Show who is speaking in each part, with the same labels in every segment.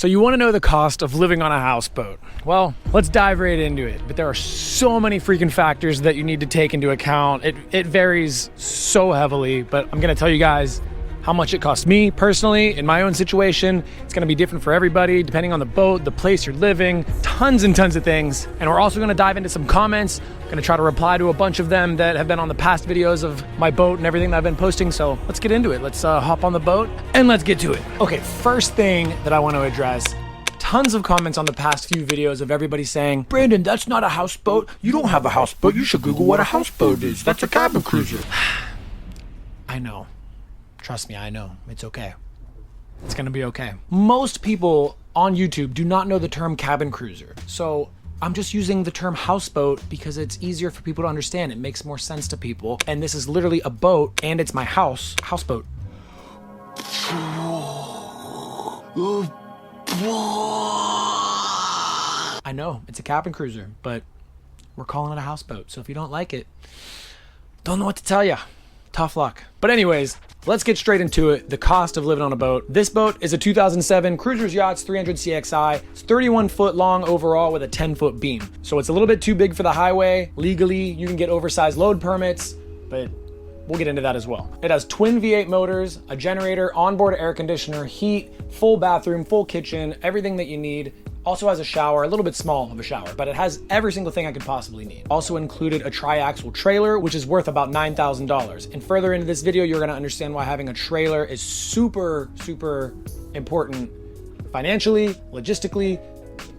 Speaker 1: So you want to know the cost of living on a houseboat? Well, let's dive right into it. But there are so many freaking factors that you need to take into account. It varies so heavily, but I'm going to tell you guys how much it costs me personally in my own situation. It's going to be different for everybody depending on the boat, the place you're living, tons and tons of things. And we're also going to dive into some comments. I'm going to try to reply to a bunch of them that have been on the past videos of my boat and everything that I've been posting. So let's get into it. Let's hop on the boat and let's get to it. Okay, first thing that I want to address. Tons of comments on the past few videos of everybody saying, Brandon, that's not a houseboat. You don't have a houseboat. You should Google what a houseboat is. That's a cabin cruiser. I know. Trust me, I know. It's okay. It's gonna be okay. Most people on YouTube do not know the term cabin cruiser. So I'm just using the term houseboat because it's easier for people to understand. It makes more sense to people. And this is literally a boat and it's my houseboat. I know, it's a cabin cruiser, but we're calling it a houseboat. So if you don't like it, don't know what to tell you. Tough luck. But anyways, let's get straight into it. The cost of living on a boat. This boat is a 2007 Cruisers Yachts 300 CXI. It's 31 foot long overall with a 10-foot beam. So it's a little bit too big for the highway. Legally, you can get oversized load permits, but we'll get into that as well. It has twin V8 motors, a generator, onboard air conditioner, heat, full bathroom, full kitchen, everything that you need. Also has a shower, a little bit small of a shower, but it has every single thing I could possibly need. Also included a tri-axle trailer, which is worth about $9,000. And further into this video, you're gonna understand why having a trailer is super, super important financially, logistically,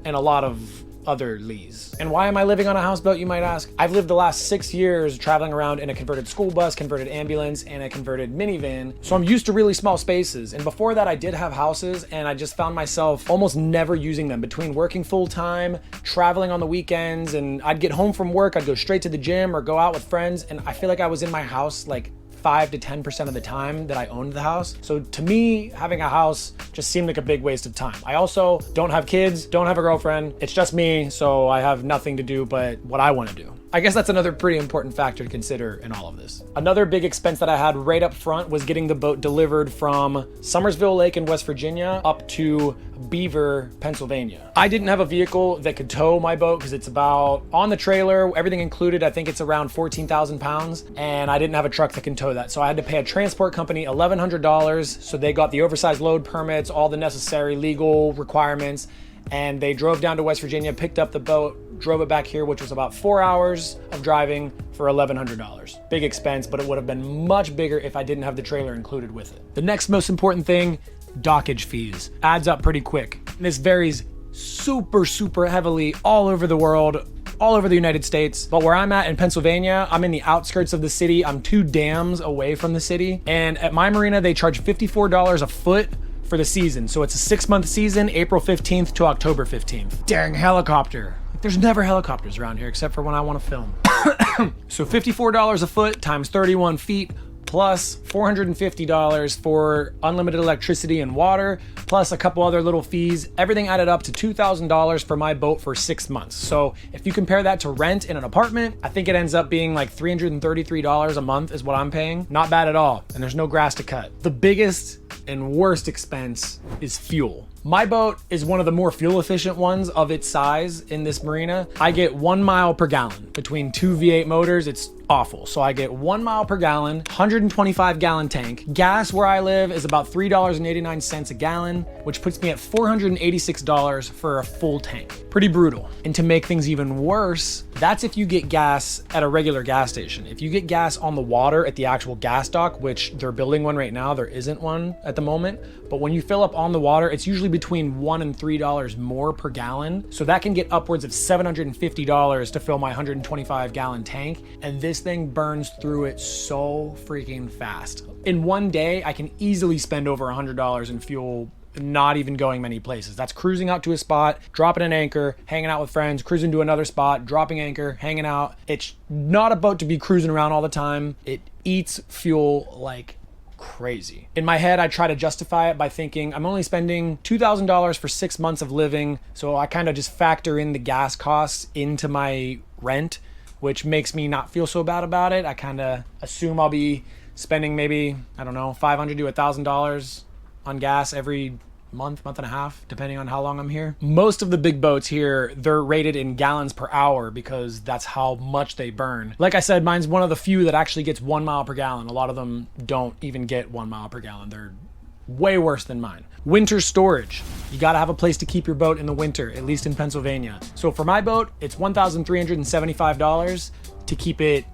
Speaker 1: and a lot of other lees. And why am I living on a houseboat, you might ask? I've lived the last 6 years traveling around in a converted school bus, converted ambulance, and a converted minivan. So I'm used to really small spaces. And before that, I did have houses and I just found myself almost never using them. Between working full time, traveling on the weekends, and I'd get home from work, I'd go straight to the gym or go out with friends. And I feel like I was in my house like 5 to 10% of the time that I owned the house. So to me, having a house just seemed like a big waste of time. I also don't have kids, don't have a girlfriend. It's just me, so I have nothing to do but what I want to do. I guess that's another pretty important factor to consider in all of this. Another big expense that I had right up front was getting the boat delivered from Summersville Lake in West Virginia up to Beaver, Pennsylvania. I didn't have a vehicle that could tow my boat because it's about, on the trailer, everything included, I think it's around 14,000 pounds, and I didn't have a truck that can tow that. So I had to pay a transport company $1,100. So they got the oversized load permits, all the necessary legal requirements, and they drove down to West Virginia, picked up the boat, drove it back here, which was about 4 hours of driving for $1,100. Big expense, but it would have been much bigger if I didn't have the trailer included with it. The next most important thing, dockage fees. Adds up pretty quick. This varies super, super heavily all over the world, all over the United States. But where I'm at in Pennsylvania, I'm in the outskirts of the city. I'm 2 dams away from the city. And at my marina, they charge $54 a foot for the season. So it's a 6-month season, April 15th to October 15th. Dang, helicopter. There's never helicopters around here except for when I want to film. So $54 a foot times 31 feet plus $450 for unlimited electricity and water, plus a couple other little fees. Everything added up to $2,000 for my boat for 6 months. So if you compare that to rent in an apartment, I think it ends up being like $333 a month is what I'm paying. Not bad at all. And there's no grass to cut. The biggest and worst expense is fuel. My boat is one of the more fuel efficient ones of its size in this marina. I get 1 mile per gallon between 2 V8 motors. It's awful. So I get 1 mile per gallon, 125 gallon tank. Gas where I live is about $3.89 a gallon, which puts me at $486 for a full tank. Pretty brutal. And to make things even worse, that's if you get gas at a regular gas station. If you get gas on the water at the actual gas dock, which they're building one right now, there isn't one at the moment. But when you fill up on the water, it's usually between $1 and $3 more per gallon. So that can get upwards of $750 to fill my 125 gallon tank. And this thing burns through it so freaking fast. In one day, I can easily spend over $100 in fuel, not even going many places. That's cruising out to a spot, dropping an anchor, hanging out with friends, cruising to another spot, dropping anchor, hanging out. It's not a boat to be cruising around all the time. It eats fuel like crazy. In my head, I try to justify it by thinking I'm only spending $2,000 for 6 months of living. So I kind of just factor in the gas costs into my rent, which makes me not feel so bad about it. I kind of assume I'll be spending maybe, I don't know, $500 to $1,000 on gas every month and a half, depending on how long I'm here. Most of the big boats here, they're rated in gallons per hour because that's how much they burn. Like I said, mine's one of the few that actually gets 1 mile per gallon. A lot of them don't even get 1 mile per gallon. They're way worse than mine. Winter storage. You gotta have a place to keep your boat in the winter, at least in Pennsylvania. So for my boat, it's $1,375 to keep it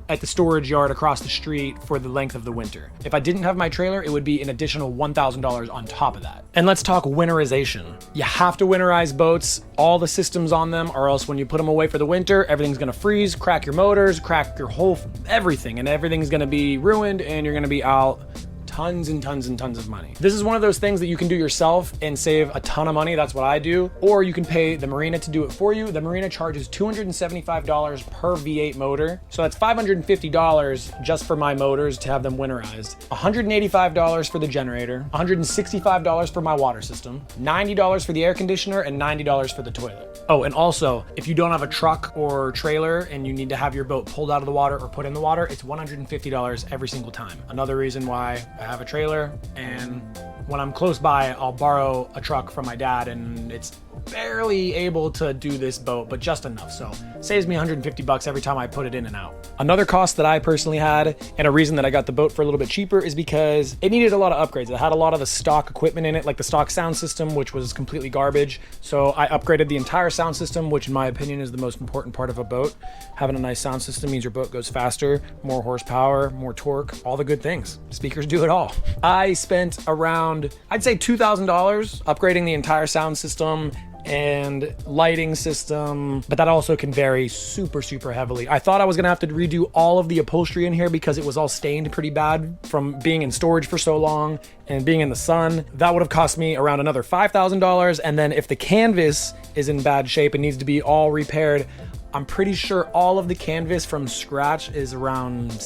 Speaker 1: at the storage yard across the street for the length of the winter. If I didn't have my trailer, it would be an additional $1,000 on top of that. And let's talk winterization. You have to winterize boats, all the systems on them, or else when you put them away for the winter, everything's gonna freeze, crack your motors, crack your whole everything, and everything's gonna be ruined, and you're gonna be out tons and tons and tons of money. This is one of those things that you can do yourself and save a ton of money. That's what I do. Or you can pay the marina to do it for you. The marina charges $275 per V8 motor. So that's $550 just for my motors to have them winterized. $185 for the generator, $165 for my water system, $90 for the air conditioner, and $90 for the toilet. Oh, and also, if you don't have a truck or trailer and you need to have your boat pulled out of the water or put in the water, it's $150 every single time. Another reason why I have a trailer, and when I'm close by, I'll borrow a truck from my dad, and it's barely able to do this boat, but just enough. So saves me $150 every time I put it in and out. Another cost that I personally had, and a reason that I got the boat for a little bit cheaper, is because it needed a lot of upgrades. It had a lot of the stock equipment in it, like the stock sound system, which was completely garbage. So I upgraded the entire sound system, which in my opinion is the most important part of a boat. Having a nice sound system means your boat goes faster, more horsepower, more torque, all the good things. Speakers do it all. I spent around, I'd say $2,000 upgrading the entire sound system and lighting system, but that also can vary super heavily. I thought I was gonna have to redo all of the upholstery in here because it was all stained pretty bad from being in storage for so long and being in the sun. That would have cost me around another $5,000, and then if the canvas is in bad shape and needs to be all repaired, I'm pretty sure all of the canvas from scratch is around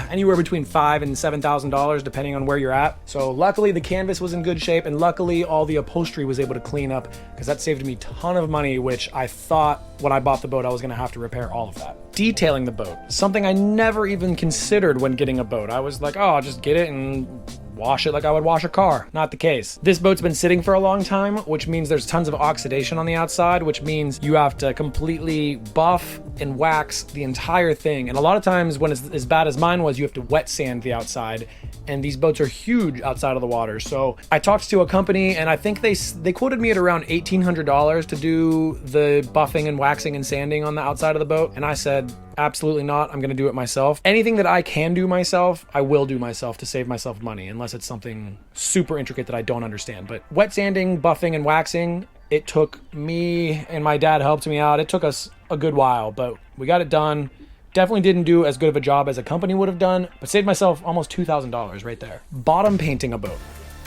Speaker 1: anywhere between $5,000 and $7,000 depending on where you're at. So luckily the canvas was in good shape, and luckily all the upholstery was able to clean up, because that saved me a ton of money, which I thought when I bought the boat I was gonna have to repair all of that. Detailing the boat, something I never even considered when getting a boat. I was like, oh, I'll just get it and wash it like I would wash a car. Not the case. This boat's been sitting for a long time, which means there's tons of oxidation on the outside, which means you have to completely buff and wax the entire thing. And a lot of times when it's as bad as mine was, you have to wet sand the outside, and these boats are huge outside of the water. So I talked to a company, and I think they quoted me at around $1,800 to do the buffing and waxing and sanding on the outside of the boat. And I said, absolutely not. I'm going to do it myself. Anything that I can do myself, I will do myself to save myself money, unless it's something super intricate that I don't understand. But wet sanding, buffing, and waxing, it took me, and my dad helped me out. It took us a good while, but we got it done. Definitely didn't do as good of a job as a company would have done, but saved myself almost $2,000 right there. Bottom painting a boat.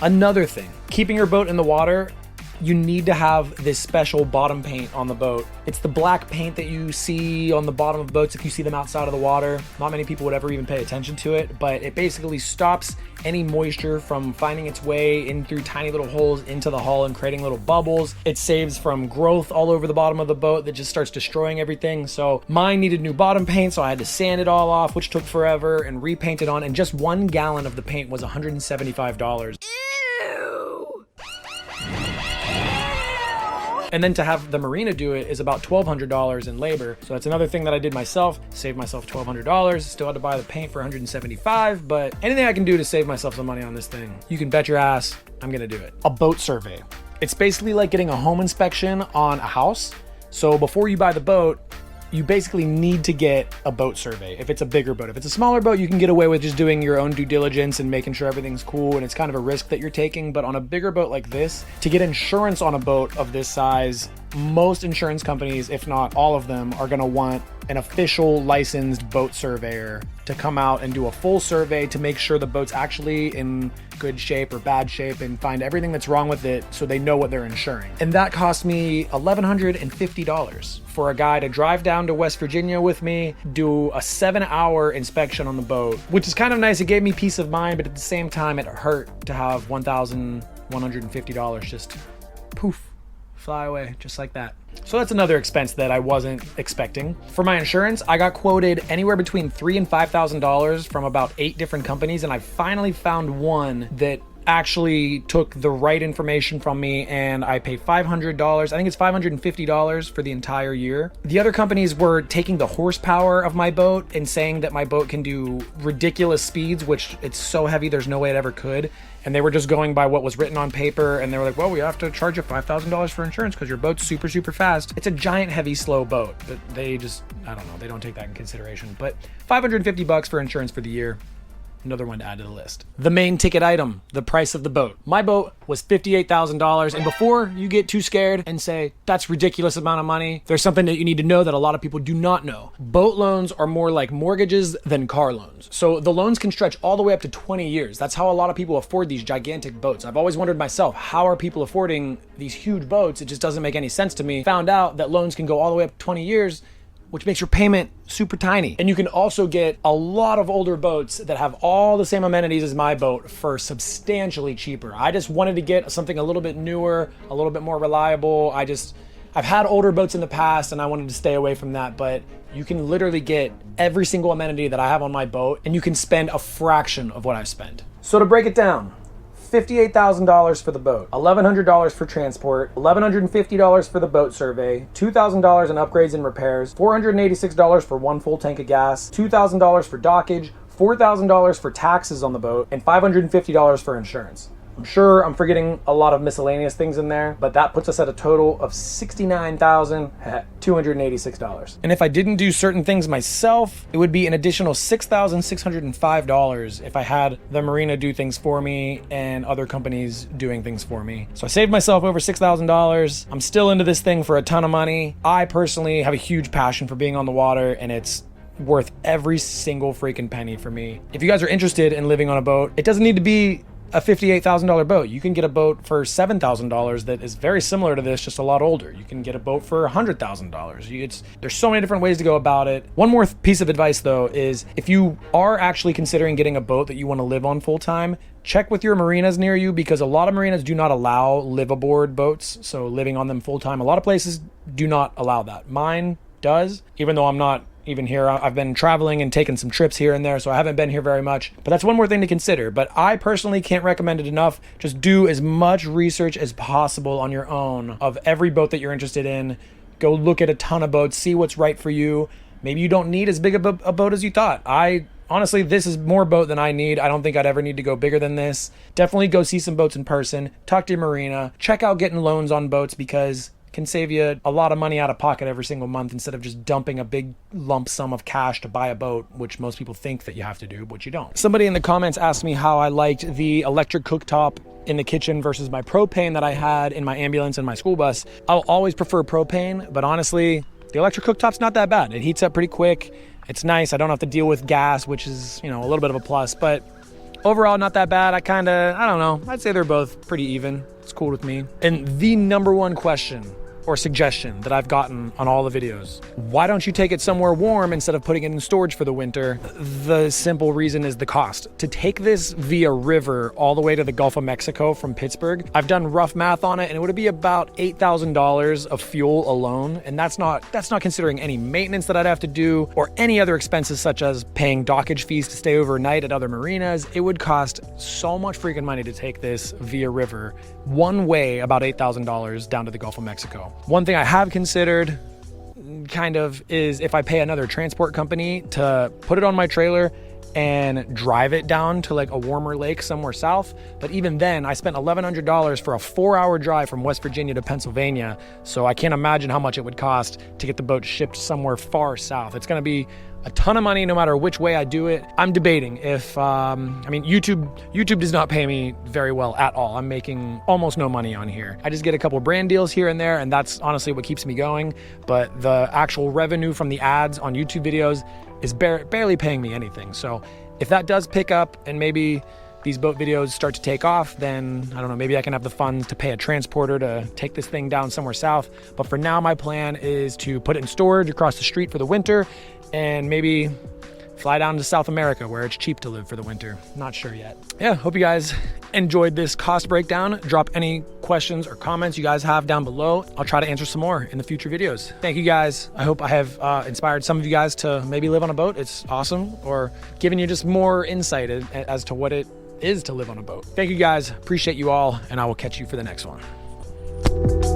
Speaker 1: Another thing, keeping your boat in the water, you need to have this special bottom paint on the boat. It's the black paint that you see on the bottom of boats if you see them outside of the water. Not many people would ever even pay attention to it, but it basically stops any moisture from finding its way in through tiny little holes into the hull and creating little bubbles. It saves from growth all over the bottom of the boat that just starts destroying everything. So mine needed new bottom paint, so I had to sand it all off, which took forever, and repaint it on, and just 1 gallon of the paint was $175. And then to have the marina do it is about $1,200 in labor. So that's another thing that I did myself, saved myself $1,200. Still had to buy the paint for $175, but anything I can do to save myself some money on this thing, you can bet your ass I'm gonna do it. A boat survey. It's basically like getting a home inspection on a house. So before you buy the boat, you basically need to get a boat survey if it's a bigger boat. If it's a smaller boat, you can get away with just doing your own due diligence and making sure everything's cool, and it's kind of a risk that you're taking. But on a bigger boat like this, to get insurance on a boat of this size, most insurance companies, if not all of them, are gonna want an official licensed boat surveyor to come out and do a full survey to make sure the boat's actually in good shape or bad shape and find everything that's wrong with it so they know what they're insuring. And that cost me $1,150 for a guy to drive down to West Virginia with me, do a 7-hour inspection on the boat, which is kind of nice. It gave me peace of mind, but at the same time, it hurt to have $1,150 just poof, fly away just like that. So that's another expense that I wasn't expecting. For my insurance, I got quoted anywhere between $3,000 and $5,000 from about 8 different companies, and I finally found one that actually took the right information from me, and I pay $500. I think it's $550 for the entire year. The other companies were taking the horsepower of my boat and saying that my boat can do ridiculous speeds, which it's so heavy there's no way it ever could. And they were just going by what was written on paper, and they were like, well, we have to charge you $5,000 for insurance because your boat's super, super fast. It's a giant, heavy, slow boat, but they just, I don't know, they don't take that in consideration. But $550 for insurance for the year. Another one to add to the list. The main ticket item, the price of the boat. My boat was $58,000. And before you get too scared and say, that's ridiculous amount of money, there's something that you need to know that a lot of people do not know. Boat loans are more like mortgages than car loans. So the loans can stretch all the way up to 20 years. That's how a lot of people afford these gigantic boats. I've always wondered myself, how are people affording these huge boats? It just doesn't make any sense to me. Found out that loans can go all the way up to 20 years, which makes your payment super tiny. And you can also get a lot of older boats that have all the same amenities as my boat for substantially cheaper. I just wanted to get something a little bit newer, a little bit more reliable. I've had older boats in the past and I wanted to stay away from that, but you can literally get every single amenity that I have on my boat and you can spend a fraction of what I've spent. So to break it down, $58,000 for the boat, $1,100 for transport, $1,150 for the boat survey, $2,000 in upgrades and repairs, $486 for one full tank of gas, $2,000 for dockage, $4,000 for taxes on the boat, and $550 for insurance. I'm sure I'm forgetting a lot of miscellaneous things in there, but that puts us at a total of $69,286. And if I didn't do certain things myself, it would be an additional $6,605 if I had the marina do things for me and other companies doing things for me. So I saved myself over $6,000. I'm still into this thing for a ton of money. I personally have a huge passion for being on the water, and it's worth every single freaking penny for me. If you guys are interested in living on a boat, it doesn't need to be a $58,000 boat. You can get a boat for $7,000 that is very similar to this, just a lot older. You can get a boat for $100,000. There's so many different ways to go about it. One more piece of advice though is if you are actually considering getting a boat that you want to live on full time, check with your marinas near you, because a lot of marinas do not allow live aboard boats, so living on them full time. A lot of places do not allow that. Mine does, even though I'm not even here. I've been traveling and taking some trips here and there, so I haven't been here very much. But that's one more thing to consider. But I personally can't recommend it enough. Just do as much research as possible on your own of every boat that you're interested in. Go look at a ton of boats, see what's right for you. Maybe you don't need as big of a boat as you thought. Honestly, this is more boat than I need. I don't think I'd ever need to go bigger than this. Definitely go see some boats in person. Talk to your marina. Check out getting loans on boats, because can save you a lot of money out of pocket every single month instead of just dumping a big lump sum of cash to buy a boat, which most people think that you have to do, but you don't. Somebody in the comments asked me how I liked the electric cooktop in the kitchen versus my propane that I had in my ambulance and my school bus. I'll always prefer propane, but honestly, the electric cooktop's not that bad. It heats up pretty quick. It's nice. I don't have to deal with gas, which is, a little bit of a plus, but overall, not that bad. I don't know. I'd say they're both pretty even. It's cool with me. And the number one question or suggestion that I've gotten on all the videos, why don't you take it somewhere warm instead of putting it in storage for the winter? The simple reason is the cost. To take this via river all the way to the Gulf of Mexico from Pittsburgh, I've done rough math on it, and it would be about $8,000 of fuel alone. And that's not considering any maintenance that I'd have to do or any other expenses such as paying dockage fees to stay overnight at other marinas. It would cost so much freaking money to take this via river one way, about $8,000 down to the Gulf of Mexico. One thing I have considered is if I pay another transport company to put it on my trailer and drive it down to like a warmer lake somewhere south. But even then, I spent $1,100 for a 4-hour drive from West Virginia to Pennsylvania. So I can't imagine how much it would cost to get the boat shipped somewhere far south. It's going to be a ton of money no matter which way I do it. I'm debating if, YouTube does not pay me very well at all. I'm making almost no money on here. I just get a couple brand deals here and there, and that's honestly what keeps me going. But the actual revenue from the ads on YouTube videos is barely paying me anything. So if that does pick up and maybe these boat videos start to take off, then I don't know, maybe I can have the funds to pay a transporter to take this thing down somewhere south. But for now, my plan is to put it in storage across the street for the winter and maybe fly down to South America where it's cheap to live for the winter. Not sure yet. Yeah, hope you guys enjoyed this cost breakdown. Drop any questions or comments you guys have down below. I'll try to answer some more in the future videos. Thank you guys. I hope I have inspired some of you guys to maybe live on a boat. It's awesome, or giving you just more insight as to what it is to live on a boat. Thank you guys. Appreciate you all, and I will catch you for the next one.